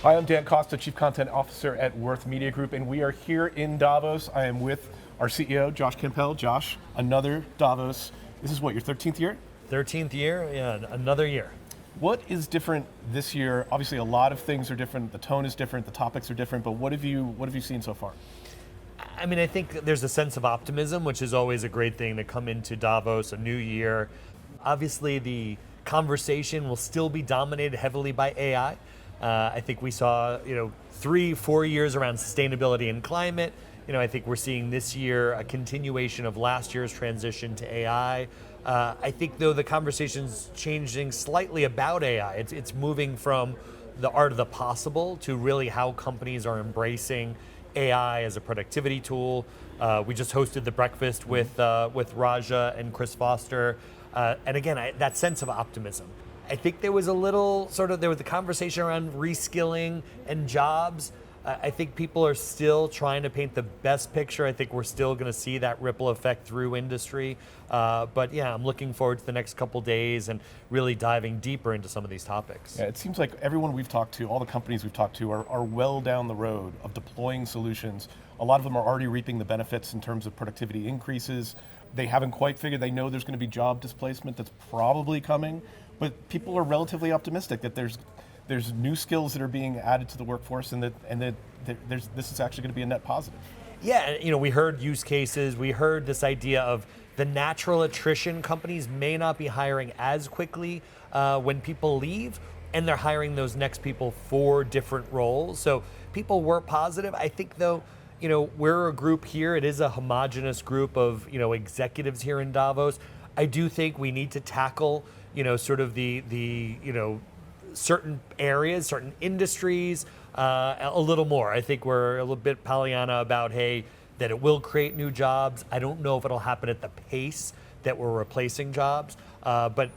Hi, I'm Dan Costa, Chief Content Officer at Worth Media Group, and we are here in Davos. I am with our CEO, Josh Campbell. Josh, another Davos. This is what, your 13th year? 13th year, yeah, another year. What is different this year? Obviously, a lot of things are different. The tone is different. The topics are different. But what have you seen so far? I mean, I think there's a sense of optimism, which is always a great thing to come into Davos, a new year. Obviously, the conversation will still be dominated heavily by AI. I think we saw, 3-4 years around sustainability and climate. I think we're seeing this year a continuation of last year's transition to AI. I think, though, the conversation's changing slightly about AI. It's moving from the art of the possible to really how companies are embracing AI as a productivity tool. We just hosted the breakfast with Raja and Chris Foster. And again, that sense of optimism. I think there was a conversation around reskilling and jobs. I think people are still trying to paint the best picture. I think we're still going to see that ripple effect through industry. But yeah, I'm looking forward to the next couple days and really diving deeper into some of these topics. Yeah, it seems like everyone we've talked to, all the companies we've talked to are well down the road of deploying solutions. A lot of them are already reaping the benefits in terms of productivity increases. They haven't quite figured, they know there's going to be job displacement that's probably coming, but people are relatively optimistic that there's new skills that are being added to the workforce, and that this is actually going to be a net positive. Yeah, we heard use cases. We heard this idea of the natural attrition. Companies may not be hiring as quickly when people leave, and they're hiring those next people for different roles. So people were positive. I think, though, we're a group here. It is a homogenous group of executives here in Davos. I do think we need to tackle sort of the certain areas, certain industries, a little more. I think we're a little bit Pollyanna about, that it will create new jobs. I don't know if it'll happen at the pace that we're replacing jobs, but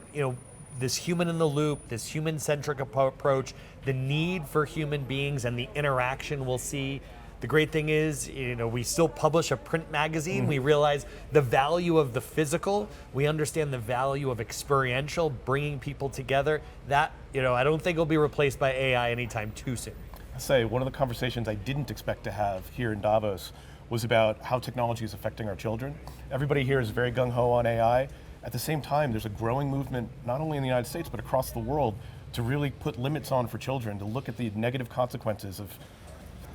this human in the loop, this human-centric approach, the need for human beings and the interaction we'll see. The great thing is, we still publish a print magazine. Mm-hmm. We realize the value of the physical. We understand the value of experiential, bringing people together. That, I don't think will be replaced by AI anytime too soon. I say, one of the conversations I didn't expect to have here in Davos was about how technology is affecting our children. Everybody here is very gung-ho on AI. At the same time, there's a growing movement, not only in the United States, but across the world, to really put limits on for children, to look at the negative consequences of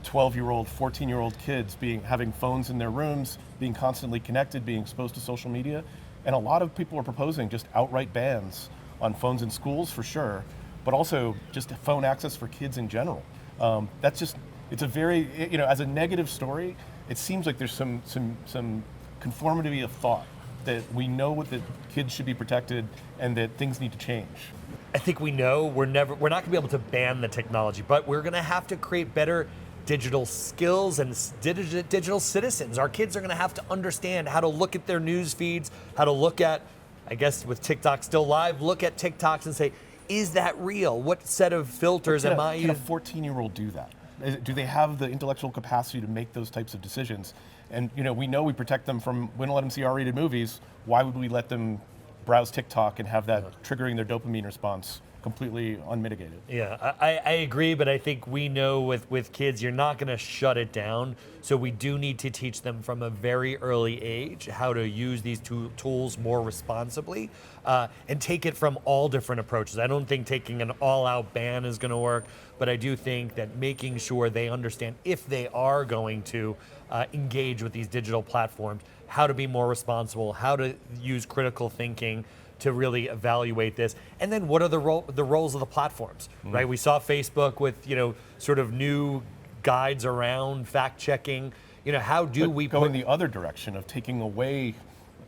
12-year-old, 14-year-old kids having phones in their rooms, being constantly connected, being exposed to social media. And a lot of people are proposing just outright bans on phones in schools for sure, but also just phone access for kids in general. It's a very, as a negative story, it seems like there's some conformity of thought that we know that kids should be protected and that things need to change. I think we know we're not going to be able to ban the technology, but we're going to have to create better digital skills and digital citizens. Our kids are going to have to understand how to look at their news feeds, how to look at, I guess with TikTok still live, look at TikToks and say, is that real? What set of filters am I using? Can a 14-year-old do that? Do they have the intellectual capacity to make those types of decisions? And we know we protect them from, we don't let them see R-rated movies. Why would we let them browse TikTok and have that triggering their dopamine response completely unmitigated? Yeah, I agree, but I think we know with kids, you're not going to shut it down. So we do need to teach them from a very early age how to use these tools more responsibly and take it from all different approaches. I don't think taking an all-out ban is going to work, but I do think that making sure they understand if they are going to engage with these digital platforms, how to be more responsible, how to use critical thinking to really evaluate this, and then what are the roles of the platforms, right? We saw Facebook with sort of new guides around fact checking. How do we go in the other direction of taking away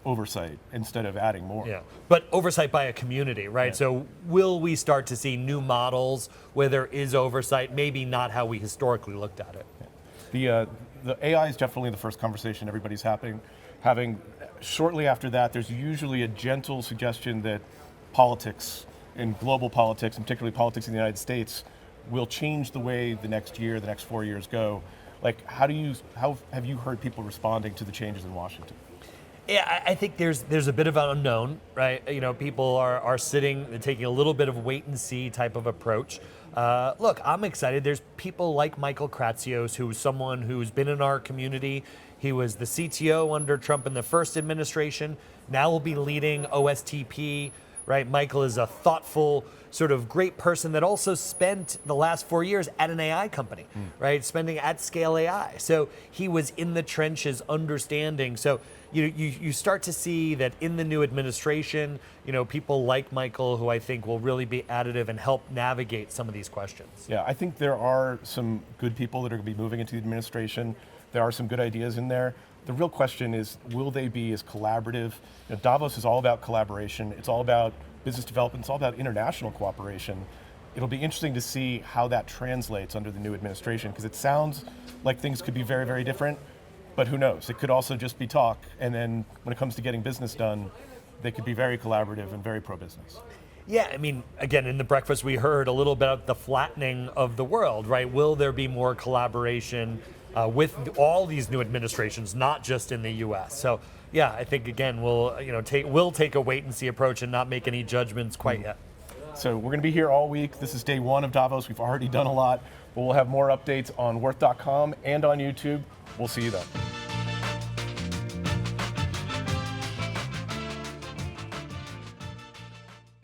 oversight instead of adding more? Yeah, but oversight by a community, right? Yeah. So will we start to see new models where there is oversight? Maybe not how we historically looked at it. Yeah. The AI is definitely the first conversation everybody's having. Shortly after that, there's usually a gentle suggestion that politics and global politics, and particularly politics in the United States, will change the way the next 4 years go. Like, how have you heard people responding to the changes in Washington? Yeah, I think there's a bit of an unknown, right? You know, people are sitting and taking a little bit of wait and see type of approach. Look, I'm excited. There's people like Michael Kratsios, who's someone who's been in our community. He was the CTO under Trump in the first administration. Now will be leading OSTP, right? Michael is a thoughtful, sort of great person that also spent the last 4 years at an AI company, right? Spending at scale AI. So he was in the trenches understanding. So you start to see that in the new administration, you know, people like Michael, who I think will really be additive and help navigate some of these questions. Yeah, I think there are some good people that are going to be moving into the administration. There are some good ideas in there. The real question is, will they be as collaborative? You know, Davos is all about collaboration. It's all about business development. It's all about international cooperation. It'll be interesting to see how that translates under the new administration, because it sounds like things could be very, very different, but who knows? It could also just be talk, and then when it comes to getting business done, they could be very collaborative and very pro-business. Yeah, I mean, again, in the breakfast, we heard a little bit about the flattening of the world, right? Will there be more collaboration with all these new administrations, not just in the U.S.? So, yeah, I think again we'll take a wait and see approach and not make any judgments quite yet. So we're going to be here all week. This is day one of Davos. We've already done a lot, but we'll have more updates on worth.com and on YouTube. We'll see you then.